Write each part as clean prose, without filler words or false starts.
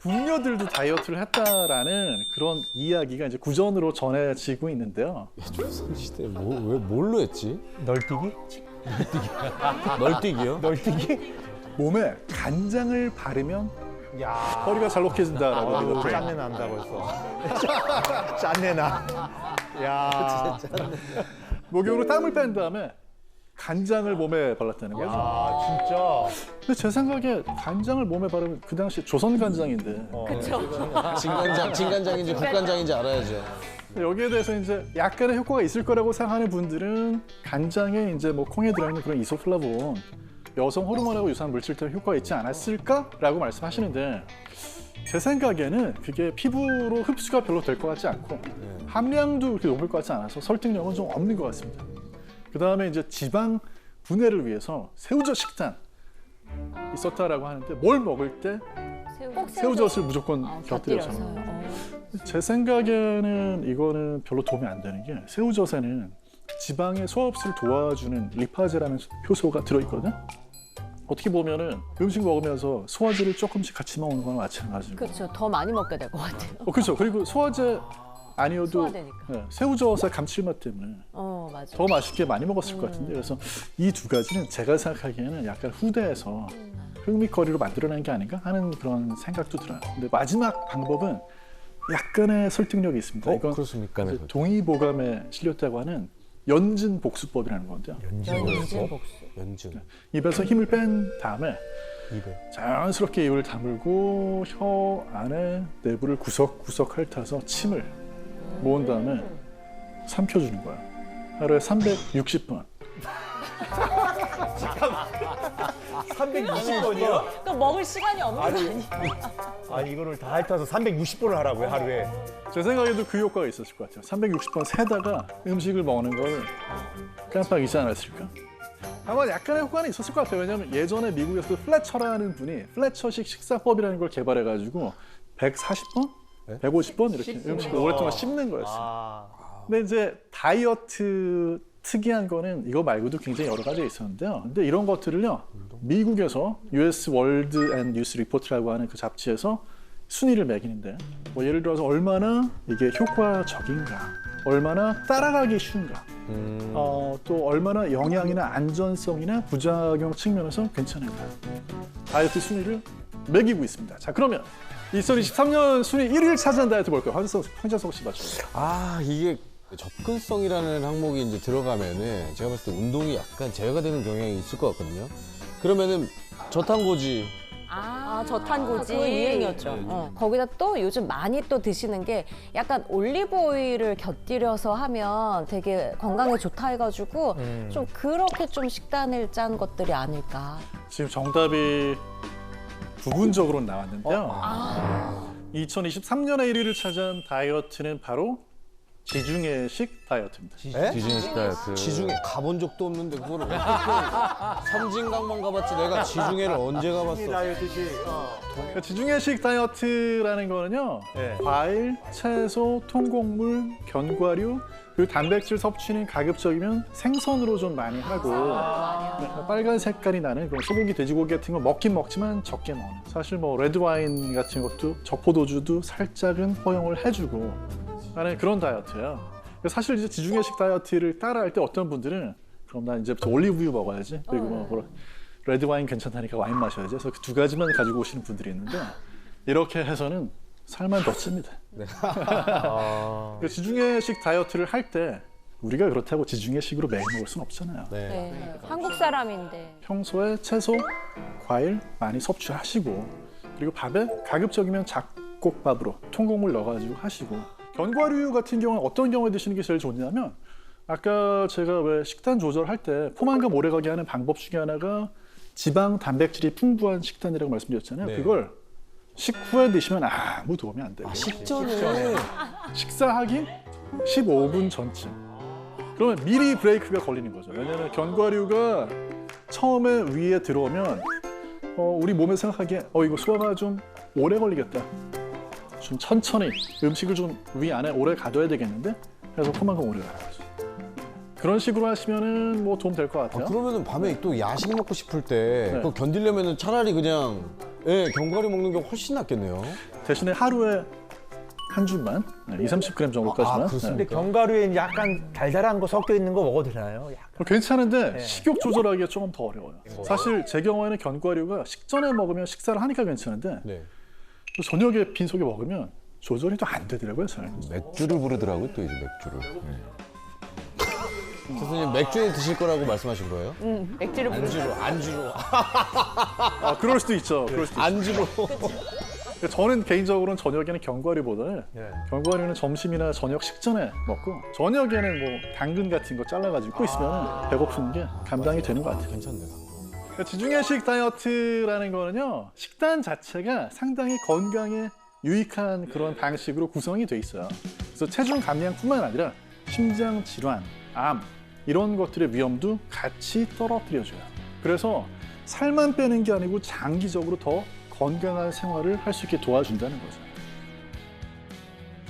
궁녀들도 다이어트를 했다라는 그런 이야기가 이제 구전으로 전해지고 있는데요. 조선시대 왜 뭘로 했지? 널뛰기? 널뛰기요? 널뛰기? 몸에 간장을 바르면 야. 허리가 잘록해진다라고 하거든요. 짠내 난다 벌써. 짠내 나. 야. 목욕으로 땀을 뺀 다음에 간장을 몸에 발랐다는 거죠. 아 진짜. 근데 제 생각에 간장을 몸에 바르면 그 당시 조선 간장인데 진간장인지 국간장인지 알아야죠. 여기에 대해서 이제 약간의 효과가 있을 거라고 생각하는 분들은 간장에 이제 뭐 콩에 들어있는 그런 이소플라본 여성 호르몬하고 유사한 물질 때문에 효과가 있지 않았을까라고 말씀하시는데 제 생각에는 그게 피부로 흡수가 별로 될 것 같지 않고 함량도 그렇게 높을 것 같지 않아서 설득력은 좀 없는 것 같습니다. 그 다음에 이제 지방 분해를 위해서 새우젓 식단 있었다라고 하는데 뭘 먹을 때 꼭 새우젓을 무조건 곁들여서 곁들여서요. 제 생각에는 이거는 별로 도움이 안 되는 게 새우젓에는 지방의 소화 흡수를 도와주는 리파제라는 효소가 들어있거든요. 어떻게 보면은 음식 먹으면서 소화제를 조금씩 같이 먹는 거나 마찬가지고. 그렇죠. 더 많이 먹게 될 것 같아요. 그렇죠. 그리고 소화제 아니어도 소화되니까. 새우젓의 감칠맛 때문에 맞아. 더 맛있게 많이 먹었을 것 같은데 그래서 이 두 가지는 제가 생각하기에는 약간 후대에서 흥미거리로 만들어낸 게 아닌가 하는 그런 생각도 들어요. 근데 마지막 방법은 약간의 설득력이 있습니다. 이건 그렇습니까? 네. 동의보감에 실렸다고 하는 연진복수법이라는 건데요. 연진 복수. 연증. 입에서 힘을 뺀 다음에 입에. 자연스럽게 입을 다물고 혀 안에 내부를 구석구석 핥아서 침을 모은 다음에 삼켜주는 거예요. 하루에 360번. 360번이요? 그러니까 먹을 시간이 없는 거 아니에요? 아니 이거를 다 핥아서 360번을 하라고요 하루에. 제 생각에도 그 효과가 있었을 것 같아요. 360번 세다가 음식을 먹는 걸 깜빡 잊지 않았을까? 아마 약간의 효과는 있었을 것 같아요. 왜냐하면 예전에 미국에서 플래처라는 분이 플래처식 식사법이라는 걸 개발해가지고 140번? 150번 이렇게 음식을 오랫동안 씹는 거였어요. 아. 근데 이제 다이어트 특이한 거는 이거 말고도 굉장히 여러 가지가 있었는데요. 근데 이런 것들을요, 미국에서 US 월드 앤 뉴스 리포트라고 하는 그 잡지에서 순위를 매기는데, 뭐 예를 들어서 얼마나 이게 효과적인가, 얼마나 따라가기 쉬운가, 또 얼마나 영양이나 안전성이나 부작용 측면에서 괜찮은가, 다이어트 순위를 매기고 있습니다. 자, 그러면 2023년 순위 1위를 차지한 다이어트 뭘까요? 황재석 씨 맞추세요. 이게 접근성이라는 항목이 이제 들어가면은 제가 봤을 때 운동이 약간 제어가 되는 경향이 있을 것 같거든요. 그러면은 저탄고지. 저탄고지. 그거 유행이었죠. 거기다 또 요즘 많이 또 드시는 게 약간 올리브 오일을 곁들여서 하면 되게 건강에 좋다 해가지고 좀 그렇게 좀 식단을 짠 것들이 아닐까. 지금 정답이 부분적으로 나왔는데요. 2023년에 1위를 차지한 다이어트는 바로 지중해식 다이어트입니다. 지중해식 다이어트. 지중해 가본 적도 없는데 그거를 어떻게 섬진강만 가봤지 내가 지중해를 언제 가봤어? 다이어트식. 그러니까 지중해식 다이어트라는 거는요, 네. 과일, 채소, 통곡물, 견과류, 그리고 단백질 섭취는 가급적이면 생선으로 좀 많이 하고 빨간 색깔이 나는 그런 소고기, 돼지고기 같은 거 먹긴 먹지만 적게 먹는. 사실 뭐 레드와인 같은 것도 저포도주도 살짝은 허용을 해주고 하는 그런 다이어트예요. 사실 이제 지중해식 다이어트를 따라할 때 어떤 분들은 그럼 난 이제부터 올리브유 먹어야지, 그리고 뭐 레드와인 괜찮다니까 와인 마셔야지. 그래서 그 두 가지만 가지고 오시는 분들이 있는데 이렇게 해서는 살만 더 찝니다. 지중해식 다이어트를 할 때 우리가 그렇다고 지중해식으로 매일 먹을 수는 없잖아요. 네. 한국 사람인데. 평소에 채소, 과일 많이 섭취하시고 그리고 밥에 가급적이면 잡곡밥으로 통곡물 넣어가지고 하시고 견과류 같은 경우는 어떤 경우에 드시는 게 제일 좋냐면 아까 제가 왜 식단 조절할 때 포만감 오래가게 하는 방법 중에 하나가 지방, 단백질이 풍부한 식단이라고 말씀드렸잖아요. 네. 그걸 식후에 드시면 아무 도움이 안 돼요. 식전에. 식사하기 15분 전쯤. 그러면 미리 브레이크가 걸리는 거죠. 왜냐하면 견과류가 처음에 위에 들어오면 우리 몸에 생각하기에 이거 소화가 좀 오래 걸리겠다. 좀 천천히 음식을 좀 위 안에 오래 가둬야 되겠는데? 그래서 포만감 오래 가는 거죠. 그런 식으로 하시면은 뭐 도움 될 것 같아요. 그러면은 밤에 또 야식 먹고 싶을 때 네. 그거 견디려면은 차라리 그냥 예, 견과류 먹는 게 훨씬 낫겠네요. 대신에 하루에 한 줌만 2-30g 정도까지만. 그렇습니까? 근데 견과류에 약간 달달한 거 섞여 있는 거 먹어도 되나요? 약간. 괜찮은데 식욕 조절하기가 조금 더 어려워요. 사실 제 경우에는 견과류가 식전에 먹으면 식사를 하니까 괜찮은데 네. 또 저녁에 빈속에 먹으면 조절이 또 안 되더라고요, 잘. 맥주를 부르더라고요, 또 이제 맥주를. 교수님 맥주에 드실 거라고 말씀하신 거예요? 맥주를 부르는 안주로. 아, 그럴 수도 있죠. 그럴 수도 있죠. 안주로. 저는 개인적으로는 저녁에는 견과류보다는 예. 견과류는 점심이나 저녁 식전에 먹고 저녁에는 뭐 당근 같은 거 잘라가지고 입고 있으면 배고픈 게 감당이 되는 것 같아요. 괜찮네요. 그러니까 지중해식 다이어트라는 거는요, 식단 자체가 상당히 건강에 유익한 그런 방식으로 구성이 돼 있어요. 그래서 체중 감량뿐만 아니라 심장 질환, 암 이런 것들의 위험도 같이 떨어뜨려줘요. 그래서 살만 빼는 게 아니고 장기적으로 더 건강한 생활을 할 수 있게 도와준다는 거죠.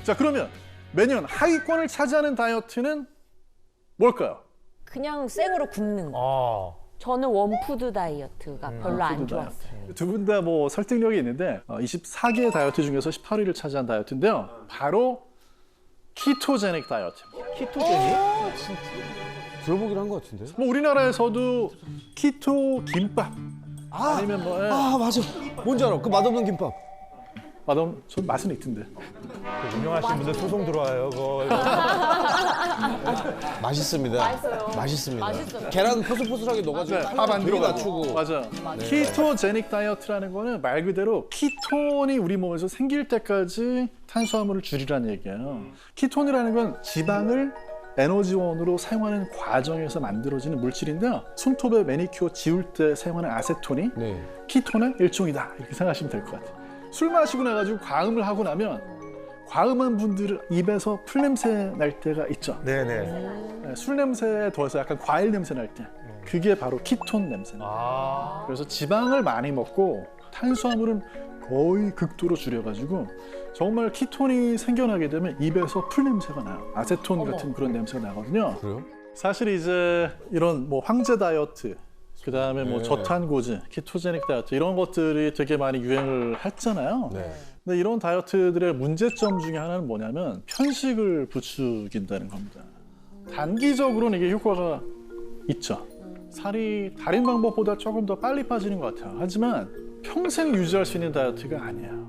자, 그러면 매년 하위권을 차지하는 다이어트는 뭘까요? 그냥 생으로 굶는 거. 아. 저는 원푸드 다이어트가 별로 안 원푸드 좋았어요. 두 분 다 뭐 설득력이 있는데 24개 다이어트 중에서 18위를 차지한 다이어트인데요. 바로 키토제닉 다이어트입니다. 키토제닉? 들어보긴 한 것 같은데. 뭐 우리나라에서도 키토 김밥 아니면 뭐 맞아. 뭔지 알아. 그 맛없는 김밥. 맛없는 전 맛은 있던데. 유명하신 분들 소송 들어와요. 그거. 맛있습니다. 맛있어요. 맛있습니다. 맛있어요. 계란 포슬포슬하게 넣어가지고 네, 밥 안 되게 들어가고. 낮추고. 맞아. 키토제닉 다이어트라는 거는 말 그대로 키톤이 우리 몸에서 생길 때까지 탄수화물을 줄이라는 얘기예요. 키톤이라는 건 지방을 에너지원으로 사용하는 과정에서 만들어지는 물질인데요. 손톱에 매니큐어 지울 때 사용하는 아세톤이 네. 키톤의 일종이다. 이렇게 생각하시면 될 것 같아요. 술 마시고 나가지고 과음을 하고 나면 과음한 분들은 입에서 풀냄새 날 때가 있죠. 네네. 네, 술 냄새에 더해서 약간 과일 냄새 날 때. 그게 바로 키톤 냄새입니다. 아. 그래서 지방을 많이 먹고 탄수화물은 거의 극도로 줄여가지고 정말 키톤이 생겨나게 되면 입에서 풀 냄새가 나요. 아세톤 같은 그런 냄새가 나거든요. 그래요? 사실 이제 이런 뭐 황제 다이어트, 그 다음에 뭐 네. 저탄고지, 키토제닉 다이어트 이런 것들이 되게 많이 유행을 했잖아요. 네. 근데 이런 다이어트들의 문제점 중에 하나는 뭐냐면 편식을 부추긴다는 겁니다. 단기적으로는 이게 효과가 있죠. 살이 다른 방법보다 조금 더 빨리 빠지는 것 같아요. 하지만 평생 유지할 수 있는 다이어트가 아니에요.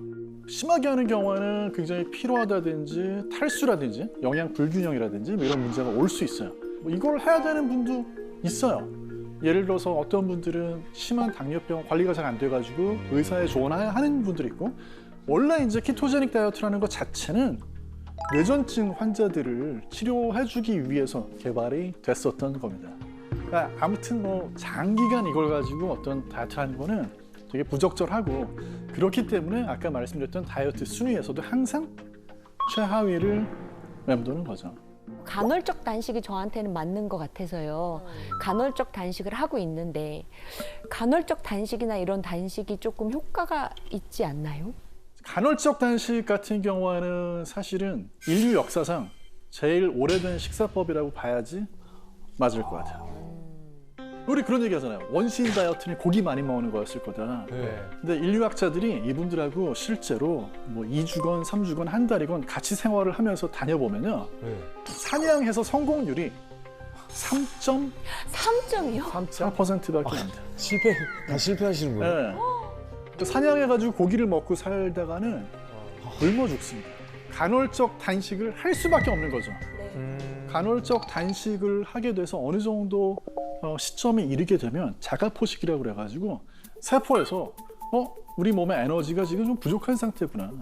심하게 하는 경우에는 굉장히 피로하다든지 탈수라든지 영양 불균형이라든지 뭐 이런 문제가 올 수 있어요. 뭐 이걸 해야 되는 분도 있어요. 예를 들어서 어떤 분들은 심한 당뇨병 관리가 잘 안 돼가지고 의사의 조언을 하는 분들이 있고, 원래 이제 키토제닉 다이어트라는 것 자체는 뇌전증 환자들을 치료해주기 위해서 개발이 됐었던 겁니다. 그러니까 아무튼 뭐 장기간 이걸 가지고 어떤 다이어트 하는 거는 되게 부적절하고, 그렇기 때문에 아까 말씀드렸던 다이어트 순위에서도 항상 최하위를 맴도는 거죠. 간헐적 단식이 저한테는 맞는 것 같아서요. 간헐적 단식을 하고 있는데 간헐적 단식이나 이런 단식이 조금 효과가 있지 않나요? 간헐적 단식 같은 경우에는 사실은 인류 역사상 제일 오래된 식사법이라고 봐야지 맞을 것 같아요. 우리 그런 얘기 하잖아요. 원시인 다이어트는 고기 많이 먹는 거였을 거다. 네. 근데 인류학자들이 이분들하고 실제로 뭐 2주건 3주건 한 달이건 같이 생활을 하면서 다녀보면요. 네. 사냥해서 성공률이 3점이요? 3.4%밖에 안 돼요. 다 실패하시는 거예요? 네. 또 사냥해가지고 고기를 먹고 살다가는 굶어 죽습니다. 간헐적 단식을 할 수밖에 없는 거죠. 간헐적 단식을 하게 돼서 어느 정도 시점에 이르게 되면 자가포식이라고 그래가지고 세포에서 우리 몸의 에너지가 지금 좀 부족한 상태구나.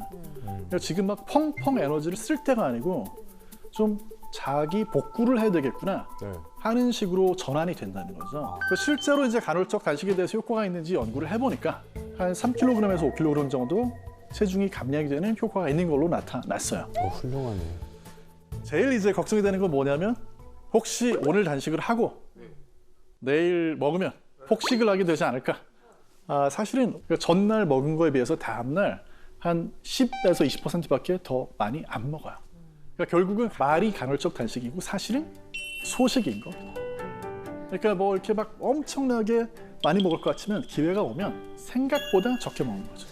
그러니까 지금 막 펑펑 에너지를 쓸 때가 아니고 좀 자기 복구를 해야 되겠구나 네. 하는 식으로 전환이 된다는 거죠. 그러니까 실제로 이제 간헐적 단식에 대해서 효과가 있는지 연구를 해보니까 한 3kg에서 5kg 정도 체중이 감량이 되는 효과가 있는 걸로 나타났어요. 훌륭하네. 제일 이제 걱정이 되는 건 뭐냐면 혹시 오늘 단식을 하고 내일 먹으면 폭식을 하게 되지 않을까. 사실은 전날 먹은 거에 비해서 다음날 한 10에서 20%밖에 더 많이 안 먹어요. 그러니까 결국은 말이 간헐적 단식이고 사실은 소식인 거. 그러니까 뭐 이렇게 막 엄청나게 많이 먹을 것 같지만 기회가 오면 생각보다 적게 먹는 거죠.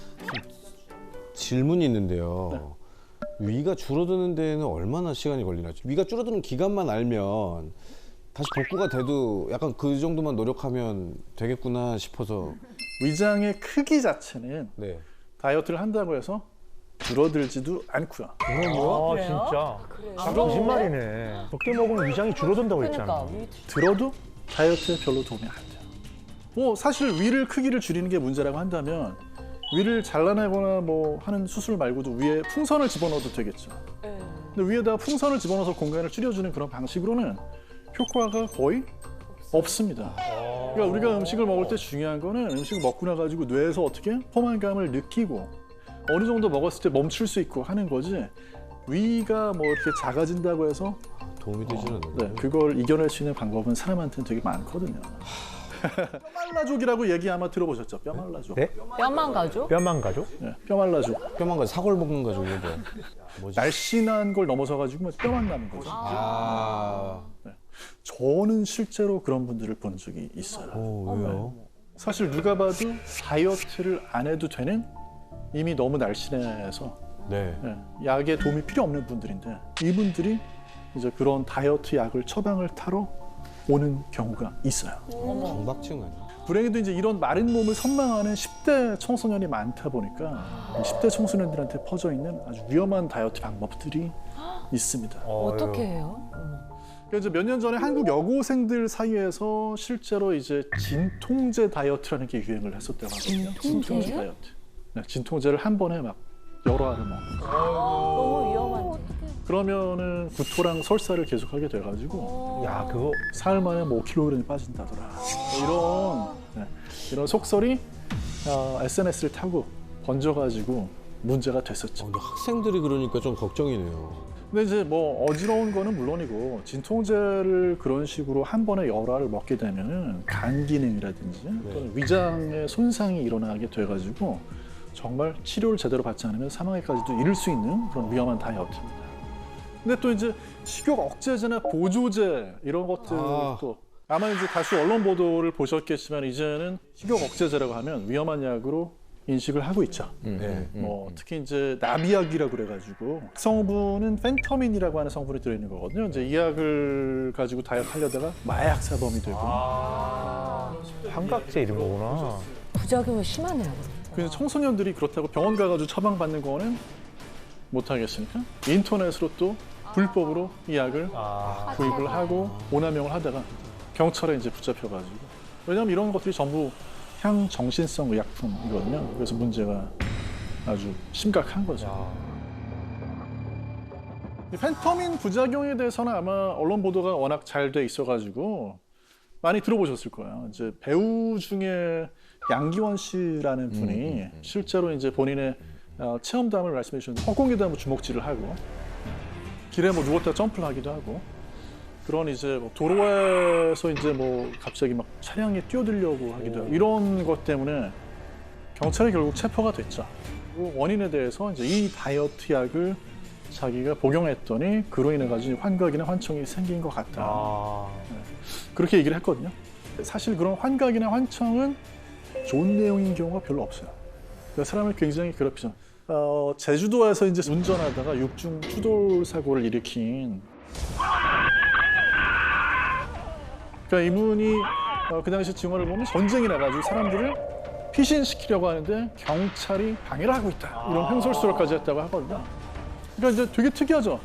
질문이 있는데요. 위가 줄어드는 데는 얼마나 시간이 걸리나요? 위가 줄어드는 기간만 알면 다시 복구가 돼도 약간 그 정도만 노력하면 되겠구나 싶어서. 위장의 크기 자체는 네. 다이어트를 한다고 해서 줄어들지도 않고요. 아, 그래요? 진짜. 아, 거짓말이네. 적게 먹으면 위장이 줄어든다고 그러니까 했잖아. 들어도 다이어트에 별로 도움이 안 돼요. 뭐 사실 위를 크기를 줄이는 게 문제라고 한다면 위를 잘라내거나 뭐 하는 수술 말고도 위에 풍선을 집어넣어도 되겠죠. 근데 위에다가 풍선을 집어넣어서 공간을 줄여주는 그런 방식으로는 효과가 거의 없습니다. 그러니까 우리가 음식을 먹을 때 중요한 거는 음식을 먹고 나가지고 뇌에서 어떻게 포만감을 느끼고 어느 정도 먹었을 때 멈출 수 있고 하는 거지 위가 뭐 이렇게 작아진다고 해서 도움이 되지는 않는데. 네, 그걸 이겨낼 수 있는 방법은 사람한테는 되게 많거든요. 뼈말라족이라고 얘기 아마 들어보셨죠? 뼈말라족. 네? 뼈만 가죠? 뼈만 가죠? 네, 뼈말라족. 뼈만 가 사골 볶는 거죠, 이게 뭐지? 날씬한 걸 넘어서 가지고 뼈만 남은 거죠. 아, 저는 실제로 그런 분들을 본 적이 있어요. 왜요? 사실 누가 봐도 다이어트를 안 해도 되는 이미 너무 날씬해서 네. 약에 도움이 필요 없는 분들인데 이분들이 이제 그런 다이어트 약을 처방을 타러 오는 경우가 있어요. 경박증 아니야? 불행히도 이제 이런 마른 몸을 선망하는 10대 청소년이 많다 보니까 10대 청소년들한테 퍼져 있는 아주 위험한 다이어트 방법들이 있습니다. 어떻게 해요? 그러니까 이제 몇 년 전에 한국 여고생들 사이에서 실제로 이제 진통제 다이어트라는 게 유행을 했었다고 하거든요. 진통제 다이어트. 네, 진통제를 한 번에 막 여러 알을 먹는 거예요. 너무 위험한데. 그러면은 구토랑 설사를 계속하게 돼가지고 야, 그거 사흘 만에 뭐 5kg이 빠진다더라. 뭐 이런 속설이 SNS를 타고 번져가지고 문제가 됐었죠. 근데 학생들이 그러니까 좀 걱정이네요. 근데 이제 뭐 어지러운 거는 물론이고 진통제를 그런 식으로 한 번에 여러 알을 먹게 되면은 간 기능이라든지 또는 위장의 손상이 일어나게 돼가지고 정말 치료를 제대로 받지 않으면 사망에까지도 이를 수 있는 그런 위험한 다이어트입니다. 근데 또 이제 식욕 억제제나 보조제 이런 것들도 아마 이제 다수 언론 보도를 보셨겠지만 이제는 식욕 억제제라고 하면 위험한 약으로 인식을 하고 있죠. 뭐 특히 이제 나비약이라고 그래가지고 성분은 펜터민이라고 하는 성분이 들어있는 거거든요. 이제 이 약을 가지고 다이어트 하려다가 마약 사범이 되고 환각제 이런 거구나. 부작용이 심하네요. 그래서 청소년들이 그렇다고 병원 가가지고 처방받는 거는 못 하겠으니까 인터넷으로 또 불법으로 이 약을 구입을 하고 오남용을 하다가 경찰에 이제 붙잡혀가지고 왜냐하면 이런 것들이 전부 향정신성 의약품이거든요. 그래서 문제가 아주 심각한 거죠. 이 펜터민 부작용에 대해서는 아마 언론 보도가 워낙 잘 돼 있어가지고 많이 들어보셨을 거예요. 이제 배우 중에 양기원 씨라는 분이 실제로 이제 본인의 체험담을 말씀해 주셨는데 허공에다 뭐 주먹질을 하고 길에 뭐 누웠다 점프를 하기도 하고 그런 이제 뭐 도로에서 이제 뭐 갑자기 막 차량에 뛰어들려고 하기도 하고 이런 것 때문에 경찰에 결국 체포가 됐죠. 그 원인에 대해서 이제 이 다이어트 약을 자기가 복용했더니 그로 인해 가지고 환각이나 환청이 생긴 것 같다. 그렇게 얘기를 했거든요. 사실 그런 환각이나 환청은 좋은 내용인 경우가 별로 없어요. 그러니까 사람을 굉장히 괴롭히죠. 제주도에서 이제 운전하다가 육중 추돌 사고를 일으킨 그러니까 이분이 그 당시 증언을 보면 전쟁이 나가지고 사람들을 피신시키려고 하는데 경찰이 방해를 하고 있다. 이런 횡설수설까지 했다고 하거든요. 그러니까 이제 되게 특이하죠.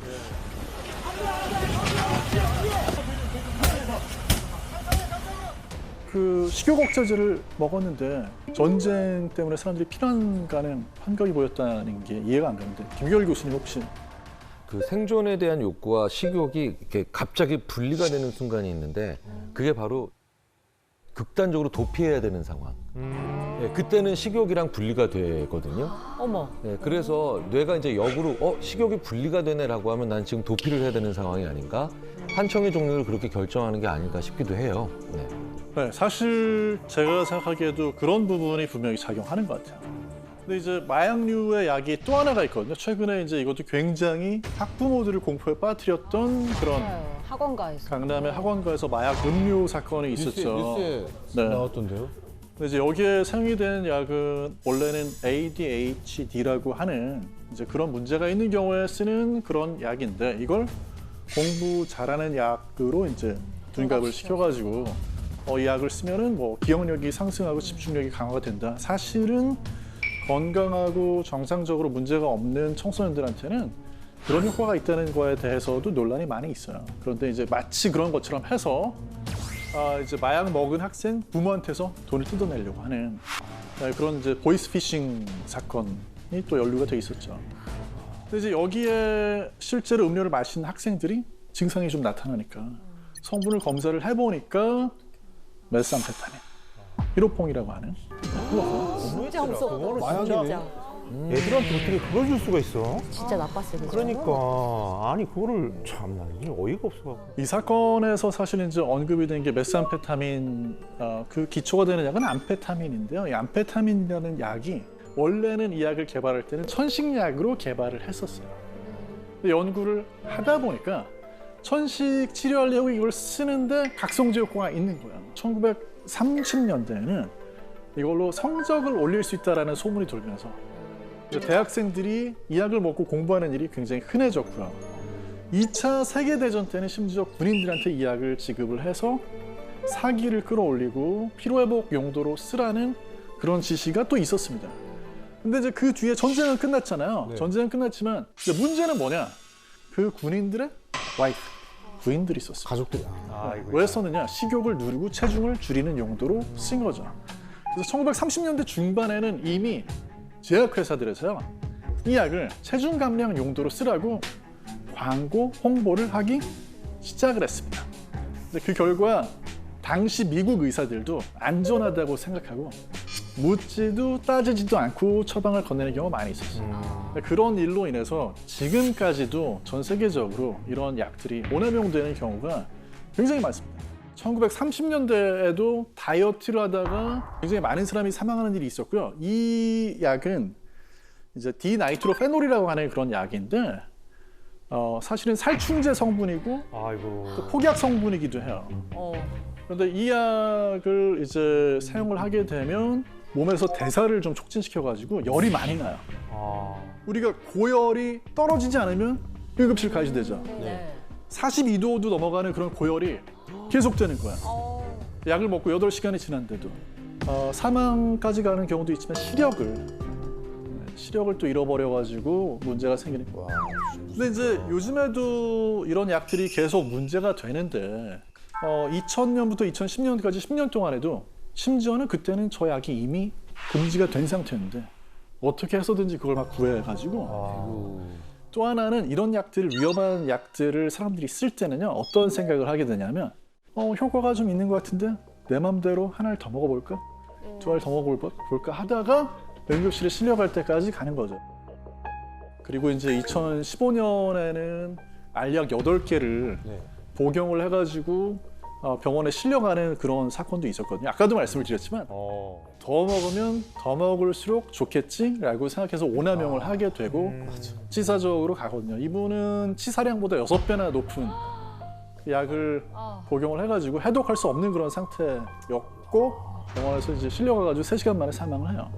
그 식욕 억제제를 먹었는데 전쟁 때문에 사람들이 피난 가는 환각이 보였다는 게 이해가 안 가는데 김결 교수님 혹시 그 생존에 대한 욕구와 식욕이 이렇게 갑자기 분리가 되는 순간이 있는데 그게 바로 극단적으로 도피해야 되는 상황. 예, 그때는 식욕이랑 분리가 되거든요. 어머. 예, 그래서 뇌가 이제 역으로 식욕이 분리가 되네라고 하면 난 지금 도피를 해야 되는 상황이 아닌가? 환청의 종류를 그렇게 결정하는 게 아닐까 싶기도 해요. 네. 네, 사실 제가 생각하기에도 그런 부분이 분명히 작용하는 것 같아요. 근데 이제 마약류의 약이 또 하나가 있거든요. 최근에 이제 이것도 굉장히 학부모들을 공포에 빠뜨렸던 그런 학원가에서. 강남의 학원가에서 마약 음료 사건이 있었죠. 뉴스에 네. 나왔던데요? 근데 이제 여기에 사용이 된 약은 원래는 ADHD라고 하는 이제 그런 문제가 있는 경우에 쓰는 그런 약인데 이걸 공부 잘하는 약으로 이제 둔갑을 시켜가지고 이 약을 쓰면은 뭐 기억력이 상승하고 집중력이 강화가 된다. 사실은 건강하고 정상적으로 문제가 없는 청소년들한테는 그런 효과가 있다는 거에 대해서도 논란이 많이 있어요. 그런데 이제 마치 그런 것처럼 해서 이제 마약 먹은 학생 부모한테서 돈을 뜯어내려고 하는 그런 이제 보이스피싱 사건이 또 연루가 돼 있었죠. 근데 이제 여기에 실제로 음료를 마신 학생들이 증상이 좀 나타나니까 성분을 검사를 해보니까 메스암페타민, 히로퐁이라고 하는 진짜 무서워. 마약이네. 애들한테 어떻게 그걸 줄 수가 있어? 진짜 나빴어요. 그죠? 그러니까 아니 그거를 참나 이게 어이가 없어. 이 사건에서 사실 이제 언급이 된 게 메스암페타민 그 기초가 되는 약은 암페타민인데요. 이 암페타민이라는 약이 원래는 이 약을 개발할 때는 천식약으로 개발을 했었어요. 근데 연구를 하다 보니까 천식 치료하려고 이걸 쓰는데 각성제 효과가 있는 거예요. 1930년대에는 이걸로 성적을 올릴 수 있다라는 소문이 돌면서 이제 대학생들이 이 약을 먹고 공부하는 일이 굉장히 흔해졌고요. 2차 세계대전 때는 심지어 군인들한테 이 약을 지급을 해서 사기를 끌어올리고 피로회복 용도로 쓰라는 그런 지시가 또 있었습니다. 근데 이제 그 뒤에 전쟁은 끝났잖아요. 네. 전쟁은 끝났지만 이제 문제는 뭐냐? 그 군인들의 와이프, 부인들이 있었어요. 가족들이. 왜 썼느냐? 식욕을 누르고 체중을 줄이는 용도로 쓴 거죠. 그래서 1930년대 중반에는 이미 제약회사들에서요, 이 약을 체중 감량 용도로 쓰라고 광고 홍보를 하기 시작을 했습니다. 그 결과 당시 미국 의사들도 안전하다고 생각하고 묻지도 따지지도 않고 처방을 건네는 경우가 많이 있었어요. 그런 일로 인해서 지금까지도 전 세계적으로 이런 약들이 오남용되는 경우가 굉장히 많습니다. 1930년대에도 다이어트를 하다가 굉장히 많은 사람이 사망하는 일이 있었고요. 이 약은 이제 디나이트로페놀이라고 하는 그런 약인데 사실은 살충제 성분이고 아이고. 또 폭약 성분이기도 해요. 그런데 이 약을 이제 사용을 하게 되면 몸에서 대사를 좀 촉진시켜가지고 열이 많이 나요. 우리가 고열이 떨어지지 않으면 응급실 가야 되죠. 네. 42도도 넘어가는 그런 고열이 계속되는 거야. 약을 먹고 8시간이 지났는데도 사망까지 가는 경우도 있지만 시력을 또 잃어버려가지고 문제가 생기는 거야. 근데 이제 요즘에도 이런 약들이 계속 문제가 되는데 2000년부터 2010년까지 10년 동안에도 심지어는 그때는 저 약이 이미 금지가 된 상태였는데 어떻게 해서든지 그걸 막 구해가지고 또 하나는 이런 약들, 위험한 약들을 사람들이 쓸 때는요, 어떤 생각을 하게 되냐면 효과가 좀 있는 것 같은데 내 맘대로 하나를 더 먹어볼까? 두 알을 더 먹어볼까? 하다가 응급실에 실려갈 때까지 가는 거죠. 그리고 이제 2015년에는 알약 8개를 네. 복용을 해가지고 병원에 실려가는 그런 사건도 있었거든요. 아까도 말씀을 드렸지만 더 먹으면 더 먹을수록 좋겠지라고 생각해서 오남용을 하게 되고 치사적으로 가거든요. 이분은 치사량보다 6배나 높은 약을 복용을 해가지고 해독할 수 없는 그런 상태였고 병원에서 이제 실려가가지고 3시간 만에 사망을 해요.